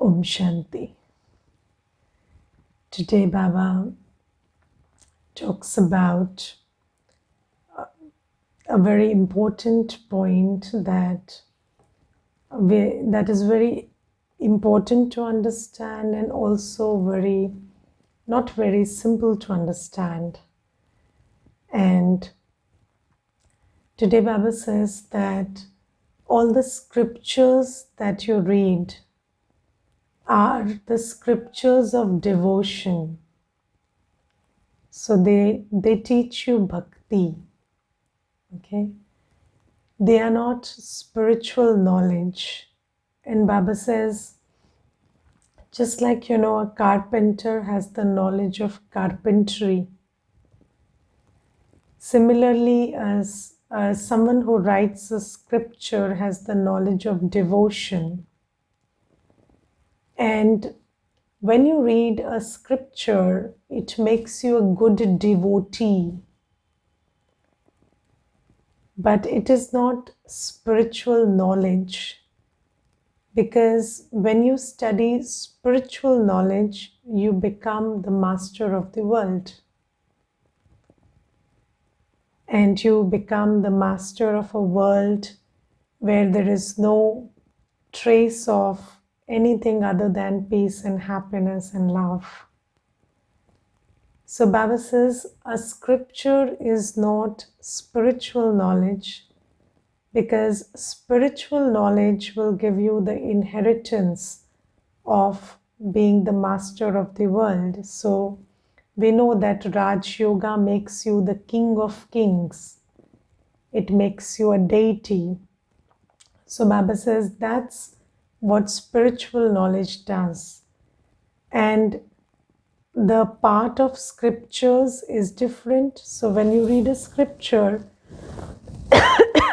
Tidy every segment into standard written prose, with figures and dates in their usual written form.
Om Shanti. Today Baba talks about a very important point that is very important to understand and also not very simple to understand. And today Baba says that all the scriptures that you read are the scriptures of devotion. So they teach you bhakti. Okay? They are not spiritual knowledge. And Baba says, just like a carpenter has the knowledge of carpentry, similarly as someone who writes a scripture has the knowledge of devotion. And when you read a scripture, it makes you a good devotee. But it is not spiritual knowledge, because when you study spiritual knowledge, you become the master of the world. And you become the master of a world where there is no trace of anything other than peace and happiness and love. So Baba says a scripture is not spiritual knowledge, because spiritual knowledge will give you the inheritance of being the master of the world. So we know that Raj Yoga makes you the king of kings. It makes you a deity. So Baba says that's what spiritual knowledge does. And the part of scriptures is different. So when you read a scripture,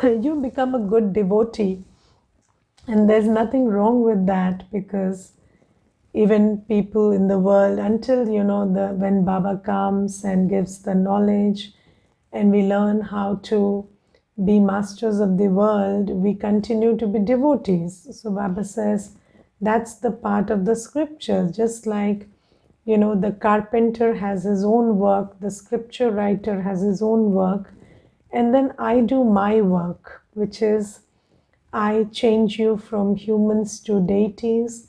you become a good devotee. And there's nothing wrong with that, because even people in the world, until when Baba comes and gives the knowledge and we learn how to be masters of the world, we continue to be devotees. So Baba says that's the part of the scripture. Just like the carpenter has his own work, the scripture writer has his own work, and then I do my work, which is I change you from humans to deities.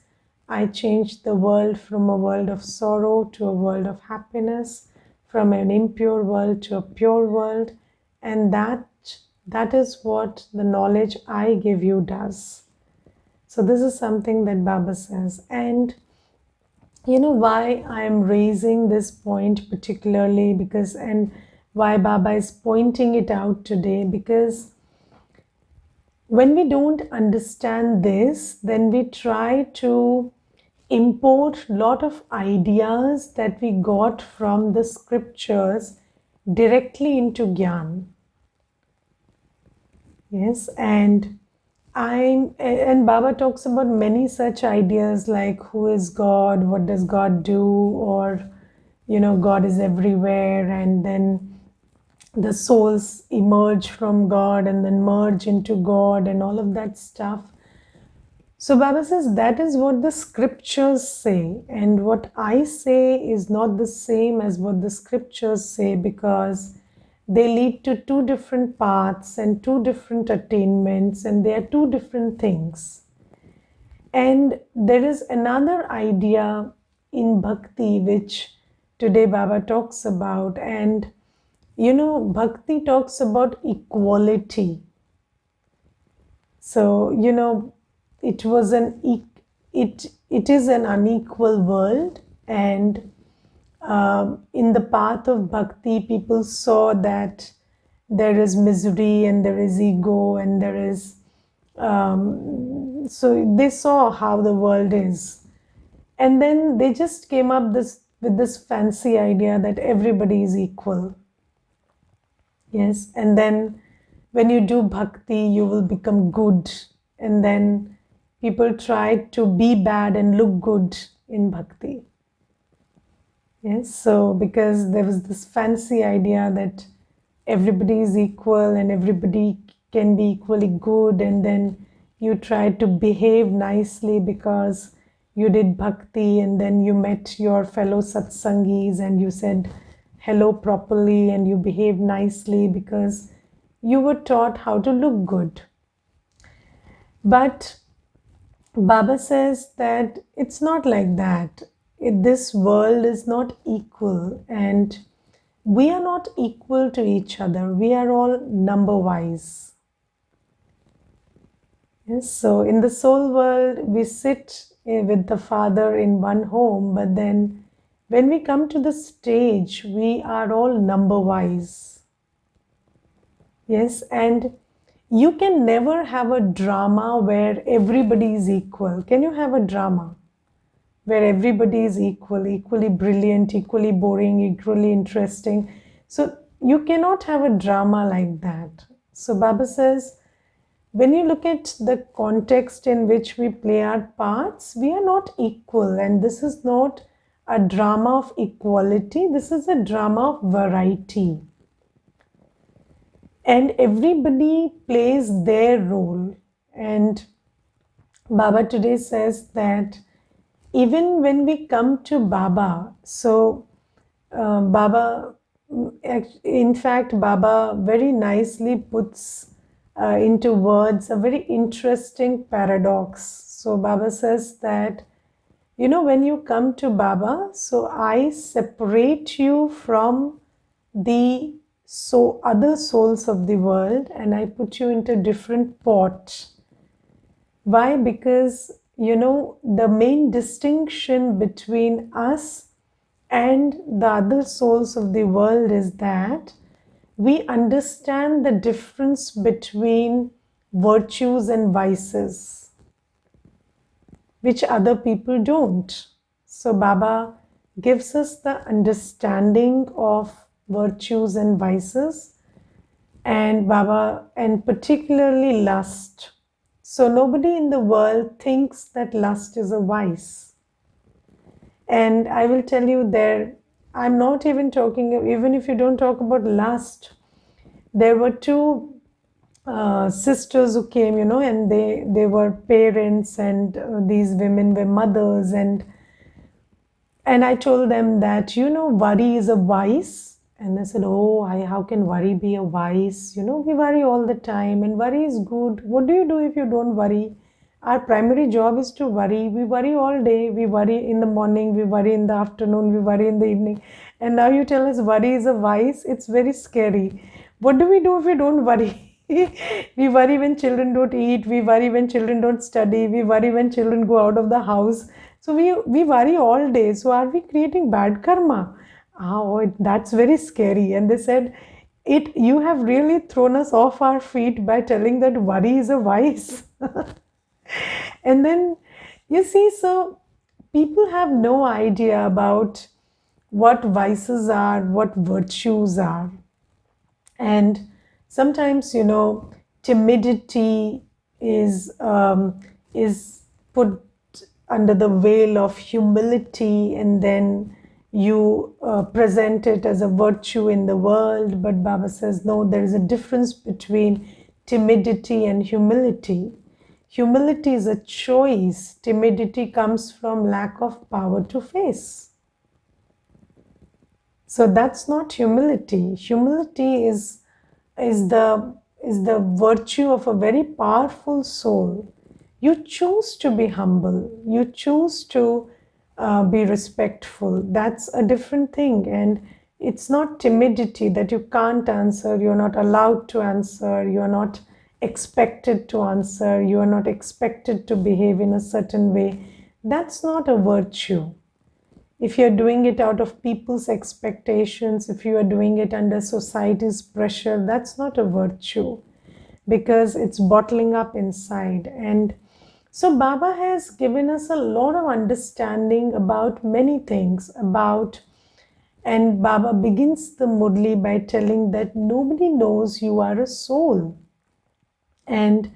I change the world from a world of sorrow to a world of happiness, from an impure world to a pure world. And that is what the knowledge I give you does. So this is something that Baba says. And why I am raising this point particularly, and why Baba is pointing it out today, because when we don't understand this, then we try to import a lot of ideas that we got from the scriptures directly into Gyan. Yes, and Baba talks about many such ideas like who is God, what does God do, or God is everywhere, and then the souls emerge from God and then merge into God and all of that stuff. So Baba says that is what the scriptures say, and what I say is not the same as what the scriptures say, because they lead to two different paths and two different attainments, and they are two different things. And there is another idea in bhakti which today Baba talks about, and bhakti talks about equality. So it is an unequal world, and in the path of bhakti, people saw that there is misery and there is ego and there is so they saw how the world is, and then they just came up with this fancy idea that everybody is equal. Yes, and then when you do bhakti, you will become good, and then people tried to be bad and look good in bhakti. Yes, so because there was this fancy idea that everybody is equal and everybody can be equally good, and then you try to behave nicely because you did bhakti, and then you met your fellow satsangis and you said hello properly and you behaved nicely because you were taught how to look good. But Baba says that it's not like that. This world is not equal, and we are not equal to each other. We are all number wise. Yes, so in the soul world, we sit with the Father in one home, but then when we come to the stage, we are all number wise. Yes, and you can never have a drama where everybody is equal. Can you have a drama where everybody is equal, equally brilliant, equally boring, equally interesting? So you cannot have a drama like that. So Baba says, when you look at the context in which we play our parts, we are not equal, and this is not a drama of equality, this is a drama of variety. And everybody plays their role. And Baba today says that even when we come to Baba, so Baba, in fact, Baba very nicely puts into words a very interesting paradox. So Baba says that, you know, when you come to Baba, so I separate you from the other souls of the world and I put you into different pot. Why? Because, you know, the main distinction between us and the other souls of the world is that we understand the difference between virtues and vices, which other people don't. So Baba gives us the understanding of virtues and vices, and Baba, and particularly lust. So nobody in the world thinks that lust is a vice. And I will tell you there, I'm not even talking, even if you don't talk about lust, there were two sisters who came, you know, and they were parents, and these women were mothers, and I told them that, you know, worry is a vice. And they said, oh, how can worry be a vice? You know, we worry all the time and worry is good. What do you do if you don't worry? Our primary job is to worry. We worry all day. We worry in the morning, we worry in the afternoon, we worry in the evening. And now you tell us worry is a vice. It's very scary. What do we do if we don't worry? We worry when children don't eat. We worry when children don't study. We worry when children go out of the house. So we worry all day. So are we creating bad karma? Oh, that's very scary. And they said, you have really thrown us off our feet by telling that worry is a vice. And then you see, so people have no idea about what vices are, what virtues are. And sometimes, you know, timidity is put under the veil of humility, and then you present it as a virtue in the world. But Baba says, no, there is a difference between timidity and humility. Humility is a choice. Timidity comes from lack of power to face. So that's not humility. Humility is the virtue of a very powerful soul. You choose to be humble. You choose to be respectful. That's a different thing. And it's not timidity that you can't answer, you're not allowed to answer, you're not expected to answer, you are not expected to behave in a certain way. That's not a virtue. If you're doing it out of people's expectations, if you are doing it under society's pressure, that's not a virtue, because it's bottling up inside. And so Baba has given us a lot of understanding about many things, and Baba begins the Murli by telling that nobody knows you are a soul. And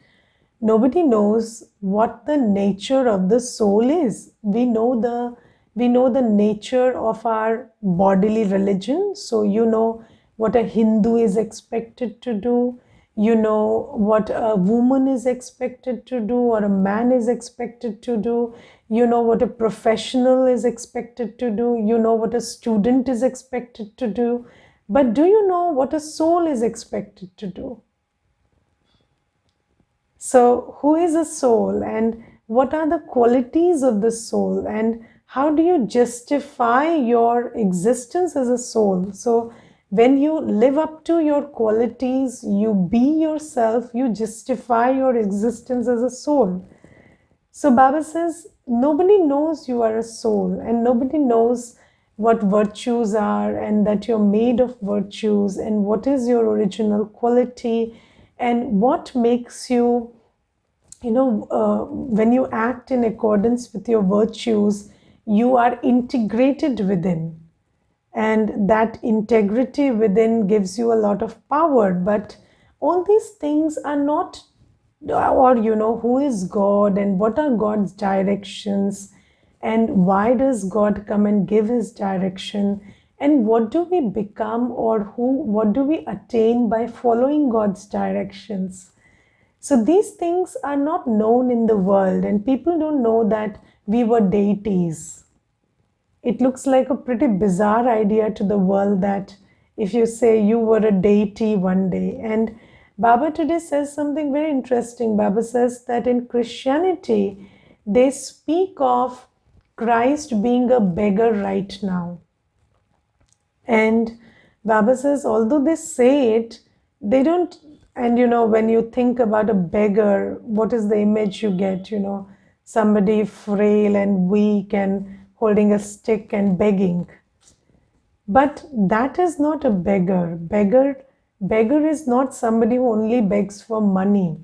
nobody knows what the nature of the soul is. We know the nature of our bodily religion. So you know what a Hindu is expected to do. You know what a woman is expected to do, or a man is expected to do. You know what a professional is expected to do. You know what a student is expected to do. But do you know what a soul is expected to do? So, who is a soul, and what are the qualities of the soul, and how do you justify your existence as a soul? So, when you live up to your qualities, you be yourself, you justify your existence as a soul. So, Baba says, nobody knows you are a soul, and nobody knows what virtues are, and that you're made of virtues, and what is your original quality, and what makes you, when you act in accordance with your virtues, you are integrated within. And that integrity within gives you a lot of power. But all these things are not, or who is God, and what are God's directions, and why does God come and give his direction, and what do we become, or what do we attain by following God's directions? So these things are not known in the world, and people don't know that we were deities. It looks like a pretty bizarre idea to the world that if you say you were a deity one day. And Baba today says something very interesting. Baba says that in Christianity, they speak of Christ being a beggar right now. And Baba says, although they say it, they don't. And when you think about a beggar, what is the image you get? Somebody frail and weak and holding a stick and begging. But that is not a beggar. Beggar is not somebody who only begs for money.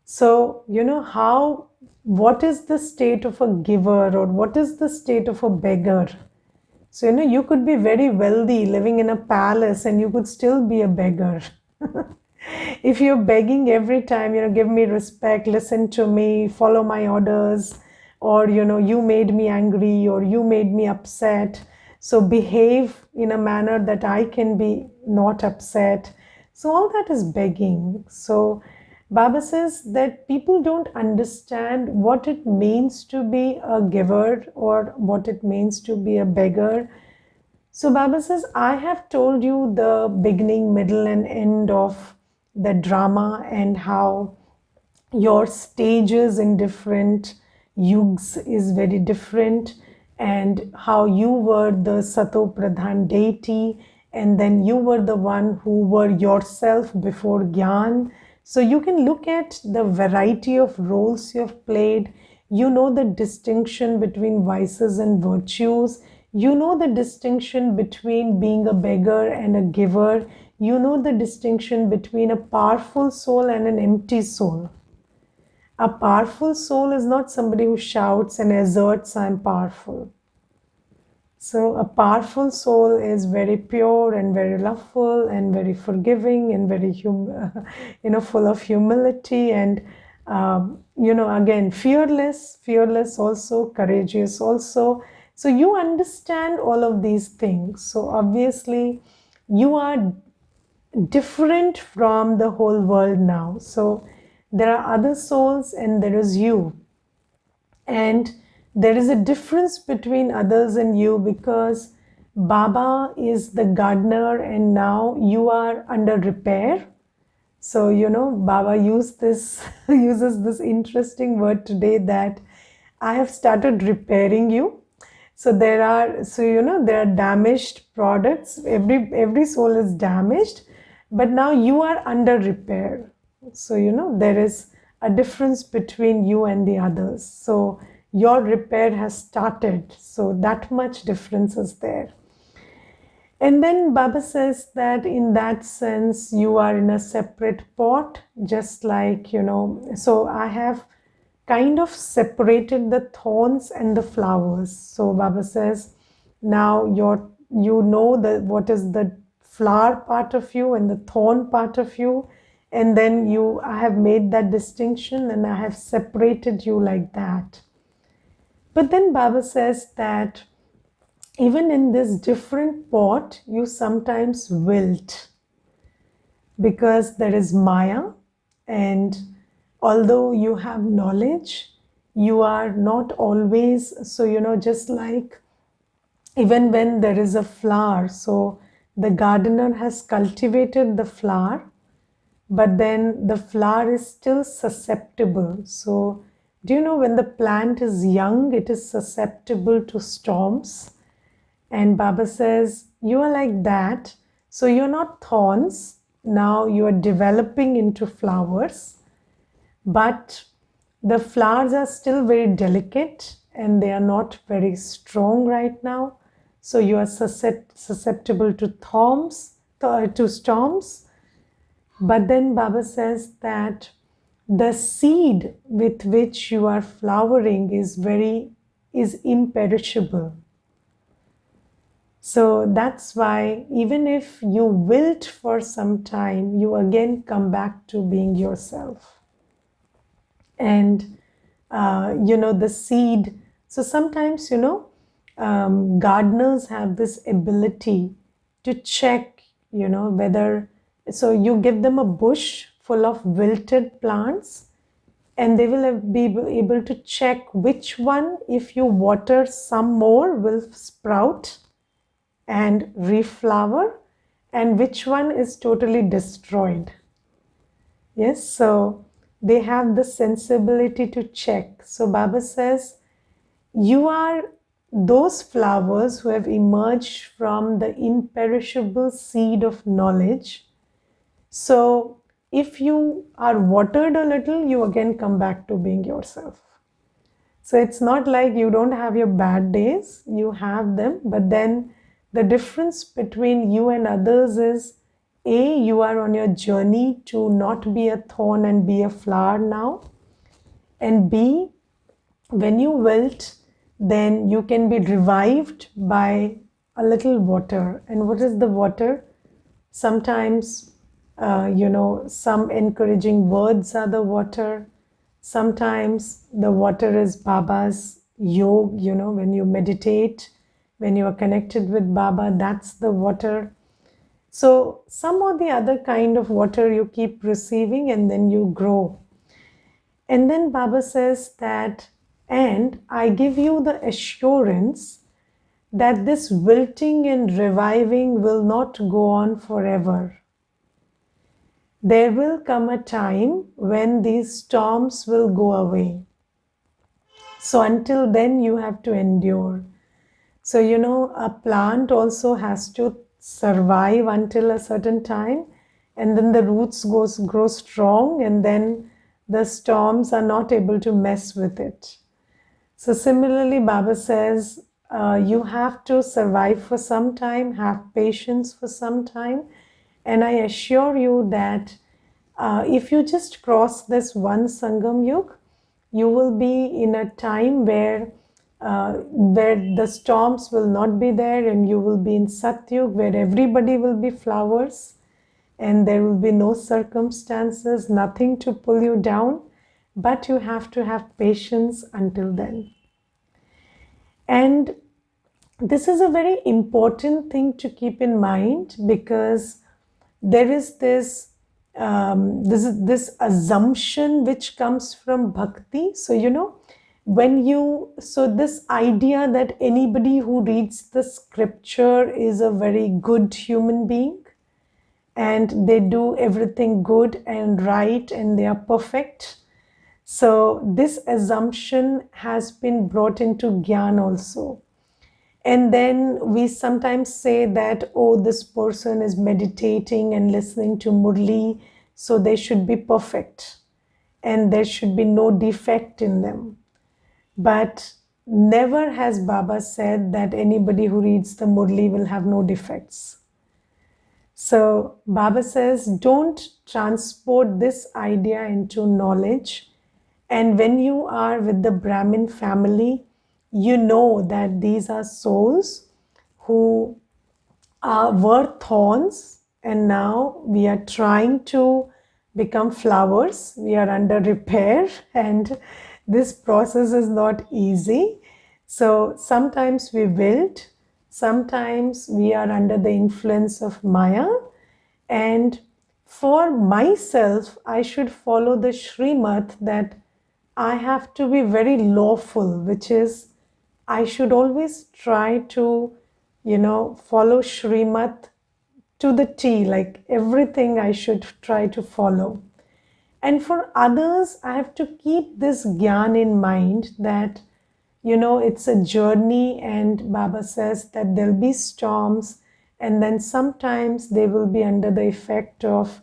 So, what is the state of a giver, or what is the state of a beggar? So, you could be very wealthy living in a palace and you could still be a beggar. If you're begging every time, give me respect, listen to me, follow my orders, or, you made me angry, or you made me upset, so behave in a manner that I can be not upset. So all that is begging. So Baba says that people don't understand what it means to be a giver or what it means to be a beggar. So Baba says, I have told you the beginning, middle, and end of the drama, and how your stages in different yugs is very different, and how you were the Sato Pradhan deity, and then you were the one who were yourself before Gyan. So you can look at the variety of roles you have played. You know the distinction between vices and virtues. You know the distinction between being a beggar and a giver. You know the distinction between a powerful soul and an empty soul. A powerful soul is not somebody who shouts and asserts, I'm powerful. So a powerful soul is very pure and very loveful and very forgiving and very full of humility and again fearless also, courageous also. So you understand all of these things. So obviously you are different from the whole world now. So there are other souls and there is you. And there is a difference between others and you, because Baba is the gardener and now you are under repair. So, Baba uses this interesting word today that I have started repairing you. So there are damaged products. Every soul is damaged, but now you are under repair. So, there is a difference between you and the others. So your repair has started. So that much difference is there. And then Baba says that in that sense, you are in a separate pot, just like, so I have kind of separated the thorns and the flowers. So Baba says, now what is the flower part of you and the thorn part of you. And then I have made that distinction and I have separated you like that. But then Baba says that even in this different pot, you sometimes wilt, because there is Maya, and although you have knowledge, You are not always, so just like even when there is a flower, so the gardener has cultivated the flower, but then the flower is still susceptible. So, do you know when the plant is young, it is susceptible to storms? And Baba says, you are like that. So, you're not thorns. Now you are developing into flowers, but the flowers are still very delicate and they are not very strong right now. So, you are susceptible to to storms. But then Baba says that the seed with which you are flowering is imperishable. So that's why even if you wilt for some time, you again come back to being yourself. And the seed. So sometimes gardeners have this ability to check whether, so you give them a bush full of wilted plants and they will be able to check which one, if you water some more, will sprout and reflower, and which one is totally destroyed. Yes, so they have the sensibility to check. So Baba says, you are those flowers who have emerged from the imperishable seed of knowledge. So if you are watered a little, you again come back to being yourself. So it's not like you don't have your bad days, you have them, but then the difference between you and others is, A, you are on your journey to not be a thorn and be a flower now, and B, when you wilt, then you can be revived by a little water. And what is the water? Sometimes, some encouraging words are the water. Sometimes the water is Baba's yoga, when you meditate, when you are connected with Baba, that's the water. So some or the other kind of water you keep receiving and then you grow. And then Baba says that, and I give you the assurance that this wilting and reviving will not go on forever. There will come a time when these storms will go away. So until then, you have to endure. So, a plant also has to survive until a certain time, and then the roots grow strong, and then the storms are not able to mess with it. So similarly, Baba says, you have to survive for some time, have patience for some time, and I assure you that if you just cross this one Sangam Yug, you will be in a time where the storms will not be there, and you will be in Satyug where everybody will be flowers and there will be no circumstances, nothing to pull you down, but you have to have patience until then. And this is a very important thing to keep in mind, because there is this assumption which comes from bhakti. So this idea that anybody who reads the scripture is a very good human being and they do everything good and right and they are perfect. So this assumption has been brought into Gyan also. And then we sometimes say that, oh, this person is meditating and listening to Murli, so they should be perfect and there should be no defect in them. But never has Baba said that anybody who reads the Murli will have no defects. So Baba says, don't transport this idea into knowledge. And when you are with the Brahmin family, you know that these are souls who were thorns, and now we are trying to become flowers. We are under repair, and this process is not easy. So sometimes we wilt, sometimes we are under the influence of Maya, and for myself, I should follow the Srimad that I have to be very lawful, which is I should always try to, follow Shrimat to the T, like everything I should try to follow. And for others, I have to keep this gyan in mind that, it's a journey, and Baba says that there'll be storms, and then sometimes they will be under the effect of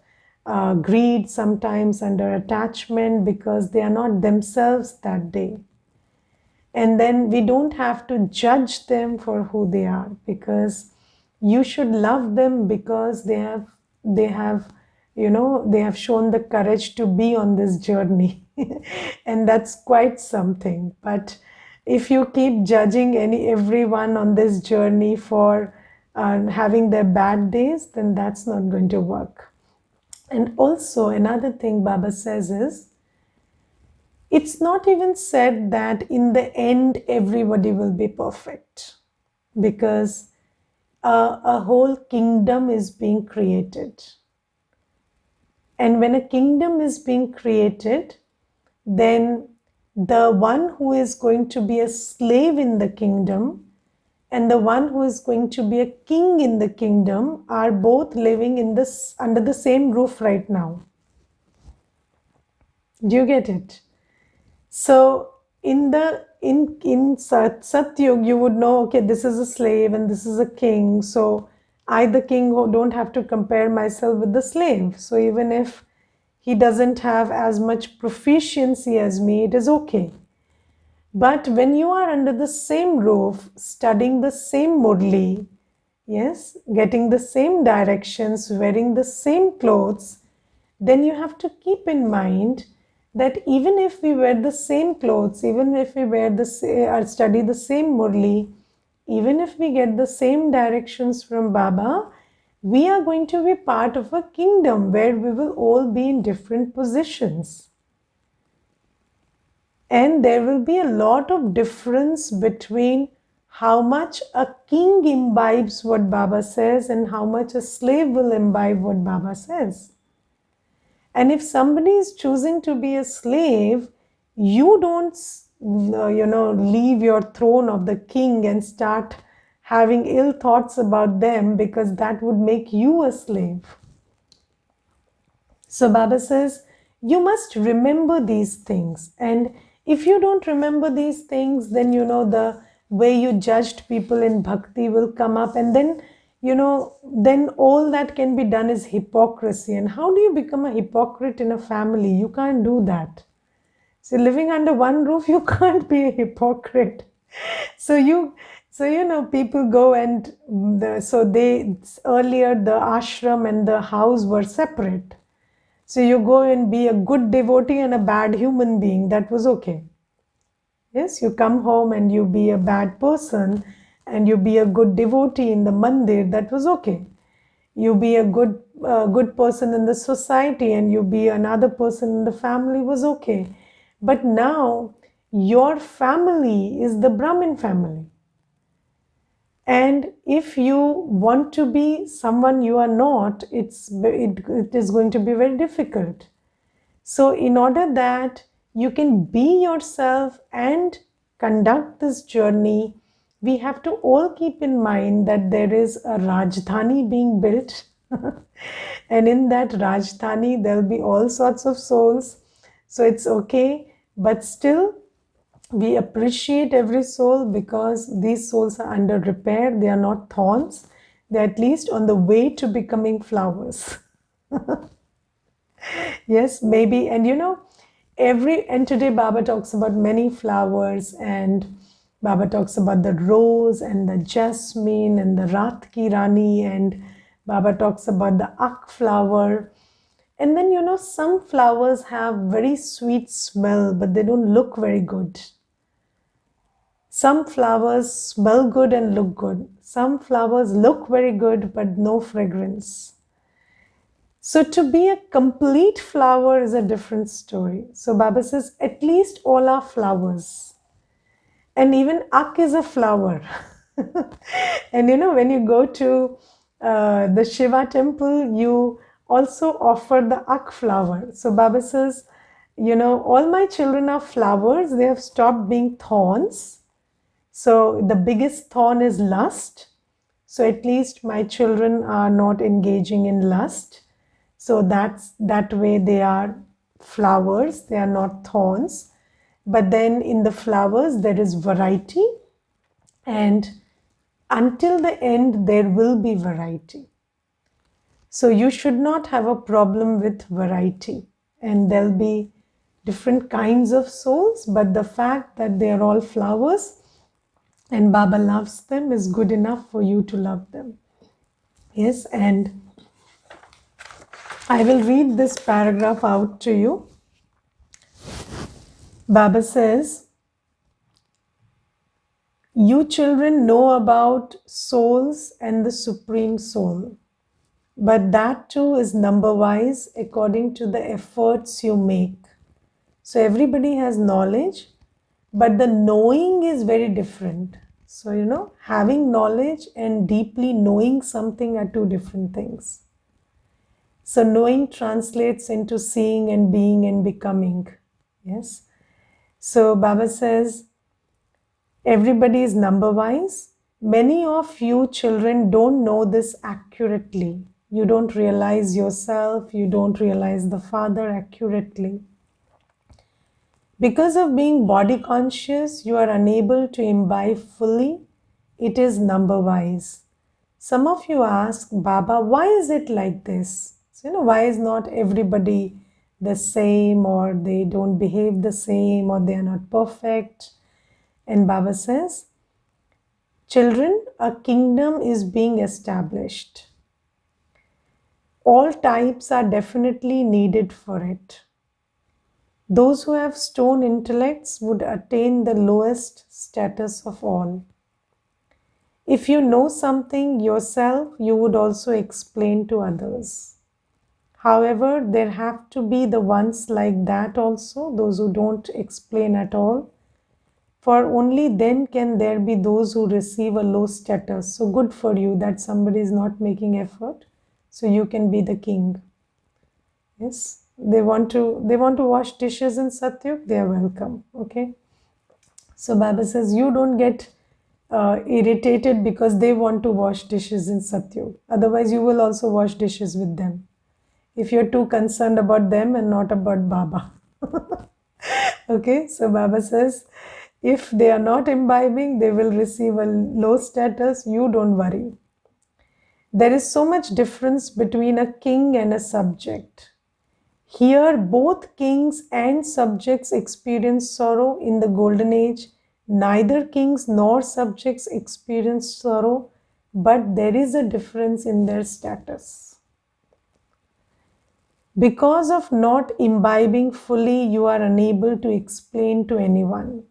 greed, sometimes under attachment because they are not themselves that day. And then we don't have to judge them for who they are, because you should love them because they have they have shown the courage to be on this journey. And that's quite something. But if you keep judging everyone on this journey for having their bad days, then that's not going to work. And also another thing Baba says is, it's not even said that in the end everybody will be perfect, because a whole kingdom is being created. And when a kingdom is being created, then the one who is going to be a slave in the kingdom and the one who is going to be a king in the kingdom are both living in this under the same roof right now. Do you get it? So in Satyug, you would know, okay, this is a slave and this is a king. So I, the king, don't have to compare myself with the slave. So even if he doesn't have as much proficiency as me, it is okay. But when you are under the same roof, studying the same Murli, yes, getting the same directions, wearing the same clothes, then you have to keep in mind that even if we wear the same clothes, even if we wear or study the same Murli, even if we get the same directions from Baba, we are going to be part of a kingdom where we will all be in different positions. And there will be a lot of difference between how much a king imbibes what Baba says and how much a slave will imbibe what Baba says. And if somebody is choosing to be a slave, you don't, leave your throne of the king and start having ill thoughts about them, because that would make you a slave. So Baba says, you must remember these things. And if you don't remember these things, then, the way you judged people in bhakti will come up. And then, then all that can be done is hypocrisy. And how do you become a hypocrite in a family? You can't do that. So living under one roof, you can't be a hypocrite. So people go and earlier the ashram and the house were separate. So you go and be a good devotee and a bad human being. That was okay. Yes, you come home and you be a bad person and you be a good devotee in the mandir. That was okay. You be a good person in the society and you be another person in the family was okay. But now your family is the Brahmin family. And if you want to be someone you are not, it is going to be very difficult. So in order that you can be yourself and conduct this journey, we have to all keep in mind that there is a Rajdhani being built. And in that Rajdhani, there will be all sorts of souls. So it's okay, but still, we appreciate every soul because these souls are under repair. They are not thorns. They're at least on the way to becoming flowers. Yes, maybe. And and today Baba talks about many flowers, and Baba talks about the rose and the jasmine and the Raat Ki Rani, and Baba talks about the ak flower. And then, some flowers have very sweet smell, but they don't look very good. Some flowers smell good and look good. Some flowers look very good, but no fragrance. So to be a complete flower is a different story. So Baba says, at least all are flowers. And even ak is a flower. And when you go to the Shiva temple, you also offer the ak flower. So Baba says, All my children are flowers. They have stopped being thorns. So the biggest thorn is lust. So at least my children are not engaging in lust. So that way they are flowers, they are not thorns. But then in the flowers there is variety, and until the end there will be variety. So you should not have a problem with variety, and there'll be different kinds of souls, but the fact that they are all flowers and Baba loves them is good enough for you to love them. Yes, and I will read this paragraph out to you. Baba says, you children know about souls and the Supreme Soul, but that too is number-wise according to the efforts you make. So everybody has knowledge, but the knowing is very different. So, having knowledge and deeply knowing something are two different things. So knowing translates into seeing and being and becoming. Yes. So Baba says, everybody is number-wise. Many of you children don't know this accurately. You don't realize yourself. You don't realize the Father accurately. Because of being body conscious, you are unable to imbibe fully. It is number-wise. Some of you ask, Baba, why is it like this? So, why is not everybody the same, or they don't behave the same, or they are not perfect? And Baba says, children, a kingdom is being established. All types are definitely needed for it. Those who have stone intellects would attain the lowest status of all. If you know something yourself, you would also explain to others. However, there have to be the ones like that also, those who don't explain at all. For only then can there be those who receive a low status. So good for you that somebody is not making effort, so you can be the king. Yes. They want to wash dishes in Satyug, they are welcome. Okay. So Baba says, you don't get irritated because they want to wash dishes in Satyug. Otherwise, you will also wash dishes with them, if you're too concerned about them and not about Baba. Okay. So Baba says, if they are not imbibing, they will receive a low status. You don't worry. There is so much difference between a king and a subject. Here, both kings and subjects experience sorrow in the golden age. Neither kings nor subjects experience sorrow, but there is a difference in their status. Because of not imbibing fully, you are unable to explain to anyone.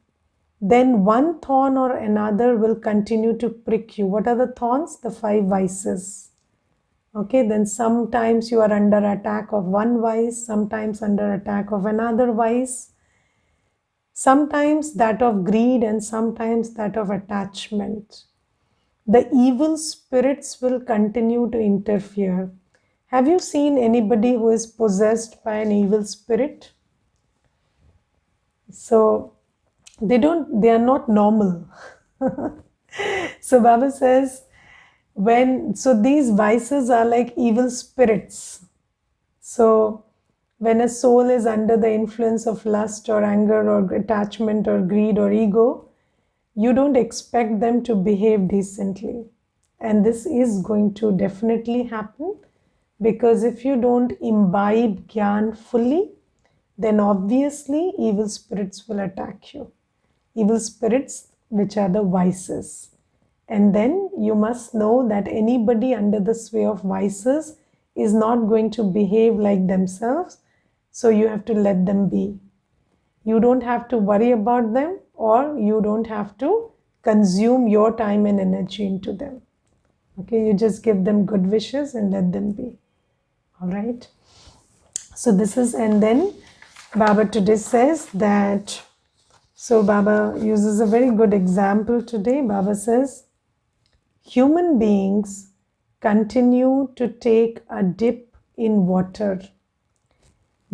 Then one thorn or another will continue to prick you. What are the thorns? The 5 vices. Okay, then sometimes you are under attack of one vice, sometimes under attack of another vice, sometimes that of greed and sometimes that of attachment. The evil spirits will continue to interfere. Have you seen anybody who is possessed by an evil spirit? So they are not normal. So Baba says, these vices are like evil spirits. So when a soul is under the influence of lust or anger or attachment or greed or ego, you don't expect them to behave decently. And this is going to definitely happen, because if you don't imbibe Gyan fully, then obviously evil spirits will attack you. Evil spirits, which are the vices. And then you must know that anybody under the sway of vices is not going to behave like themselves. So you have to let them be. You don't have to worry about them, or you don't have to consume your time and energy into them. Okay, you just give them good wishes and let them be. All right. So this is, and then Baba today says that, so Baba uses a very good example today. Baba says, human beings continue to take a dip in water.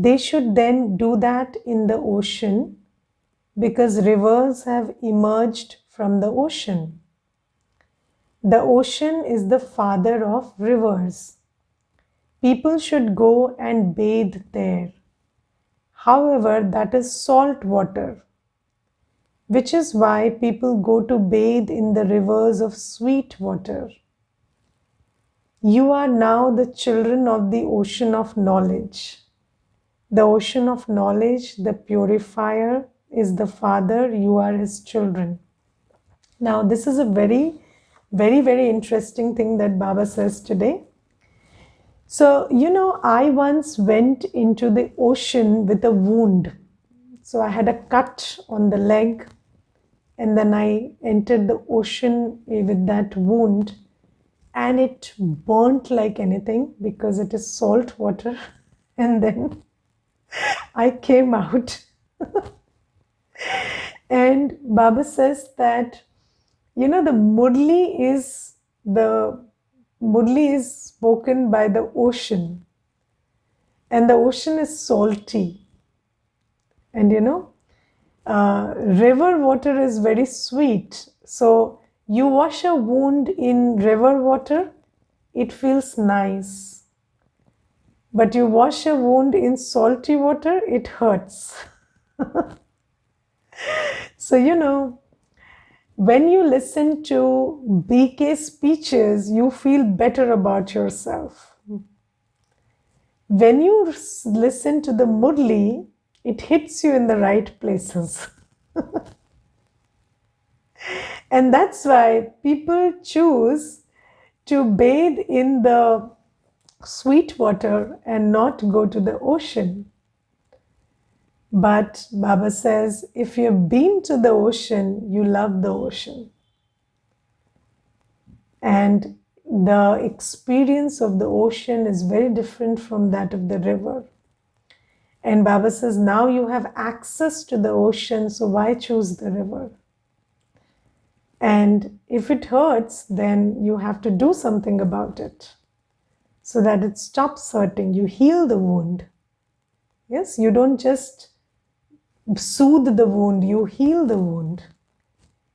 They should then do that in the ocean because rivers have emerged from the ocean. The ocean is the father of rivers. People should go and bathe there. However, that is salt water, which is why people go to bathe in the rivers of sweet water. You are now the children of the ocean of knowledge. The ocean of knowledge, the purifier, is the Father. You are His children. Now, this is a very, very interesting thing that Baba says today. So, I once went into the ocean with a wound. So, I had a cut on the leg, and then I entered the ocean with that wound, and it burnt like anything because it is salt water. And then I came out. And Baba says that, the Murli is spoken by the ocean, and the ocean is salty. And river water is very sweet. So you wash a wound in river water, it feels nice. But you wash a wound in salty water, it hurts. So, when you listen to BK speeches, you feel better about yourself. When you listen to the Murli, it hits you in the right places. And that's why people choose to bathe in the sweet water and not go to the ocean. But Baba says, if you've been to the ocean, you love the ocean. And the experience of the ocean is very different from that of the river. And Baba says, now you have access to the ocean, so why choose the river? And if it hurts, then you have to do something about it so that it stops hurting. You heal the wound. Yes, you don't just soothe the wound, you heal the wound.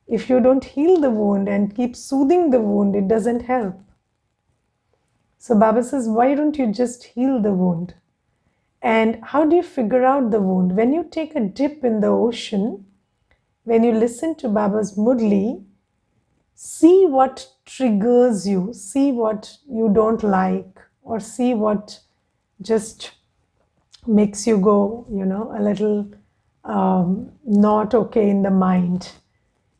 If you don't heal the wound and keep soothing the wound, it doesn't help. So Baba says, why don't you just heal the wound? And how do you figure out the wound? When you take a dip in the ocean, when you listen to Baba's Murli, see what triggers you, see what you don't like, or see what just makes you go, a little not okay in the mind.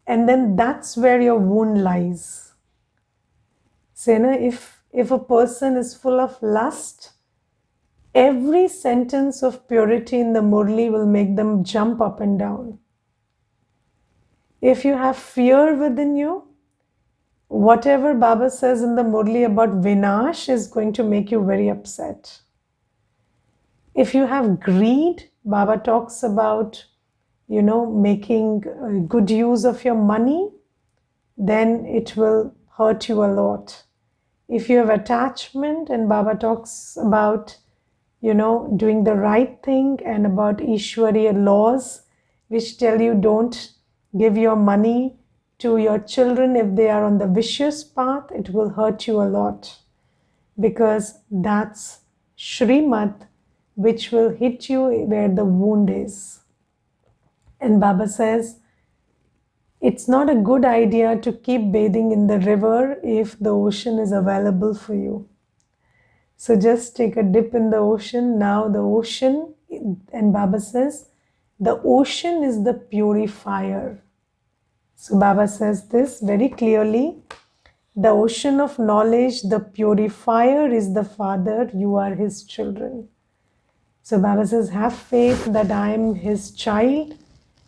And then that's where your wound lies. So, if a person is full of lust, every sentence of purity in the Murli will make them jump up and down. If you have fear within you, whatever Baba says in the Murli about Vinash is going to make you very upset. If you have greed, Baba talks about, making good use of your money, then it will hurt you a lot. If you have attachment, and Baba talks about, doing the right thing, and about Ishwariya laws, which tell you don't give your money to your children if they are on the vicious path, it will hurt you a lot. Because that's Shrimad, which will hit you where the wound is. And Baba says, it's not a good idea to keep bathing in the river if the ocean is available for you. So just take a dip in the ocean. Now the ocean, and Baba says, the ocean is the purifier. So Baba says this very clearly. The ocean of knowledge, the purifier is the Father. You are His children. So Baba says, have faith that I am His child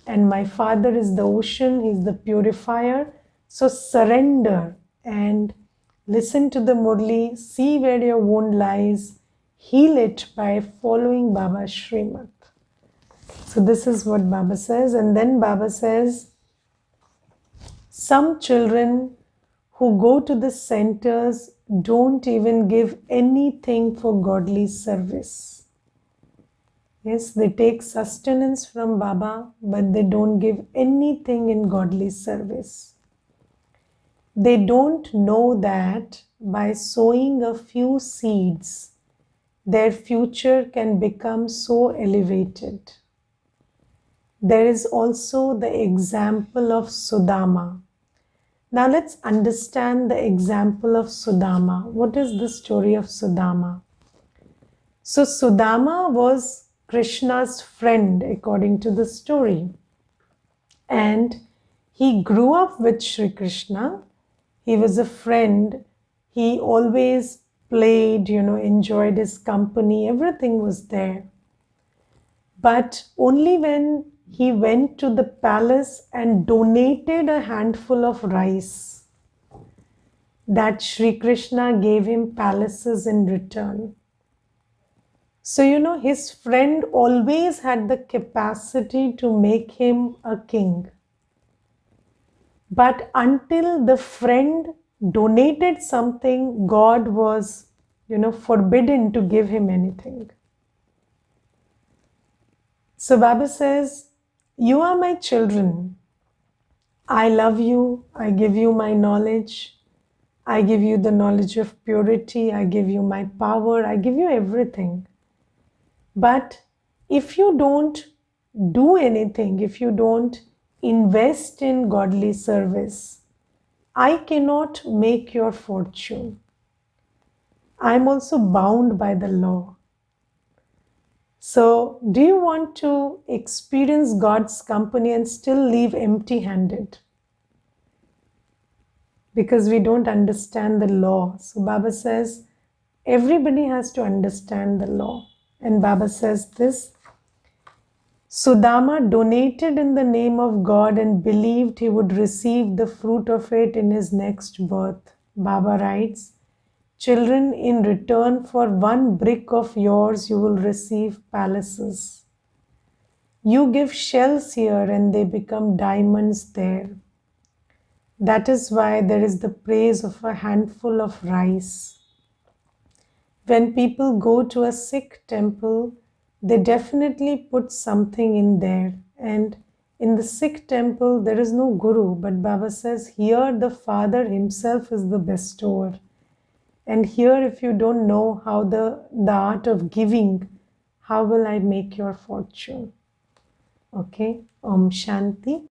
and my Father is the ocean. He's the purifier. So surrender and listen to the Murli. See where your wound lies. Heal it by following Baba's Srimad. So this is what Baba says. And then Baba says, some children who go to the centers don't even give anything for godly service. Yes, they take sustenance from Baba, but they don't give anything in godly service. They don't know that by sowing a few seeds, their future can become so elevated. There is also the example of Sudama. Now let's understand the example of Sudama. What is the story of Sudama? So Sudama was Krishna's friend according to the story. And he grew up with Sri Krishna. He was a friend. He always played, enjoyed his company. Everything was there. But only when he went to the palace and donated a handful of rice, that Sri Krishna gave him palaces in return. So, his friend always had the capacity to make him a king. But until the friend donated something, God was, forbidden to give him anything. So Baba says, you are my children. I love you. I give you my knowledge. I give you the knowledge of purity. I give you my power. I give you everything. But if you don't do anything, if you don't invest in godly service, I cannot make your fortune. I am also bound by the law. So, do you want to experience God's company and still leave empty-handed? Because we don't understand the law. So, Baba says, everybody has to understand the law. And Baba says this, Sudama donated in the name of God and believed he would receive the fruit of it in his next birth. Baba writes, children, in return for one brick of yours, you will receive palaces. You give shells here and they become diamonds there. That is why there is the praise of a handful of rice. When people go to a Sikh temple, they definitely put something in there. And in the Sikh temple, there is no guru, but Baba says here the Father himself is the bestower. And here, if you don't know how the art of giving, how will I make your fortune? Okay, Om Shanti.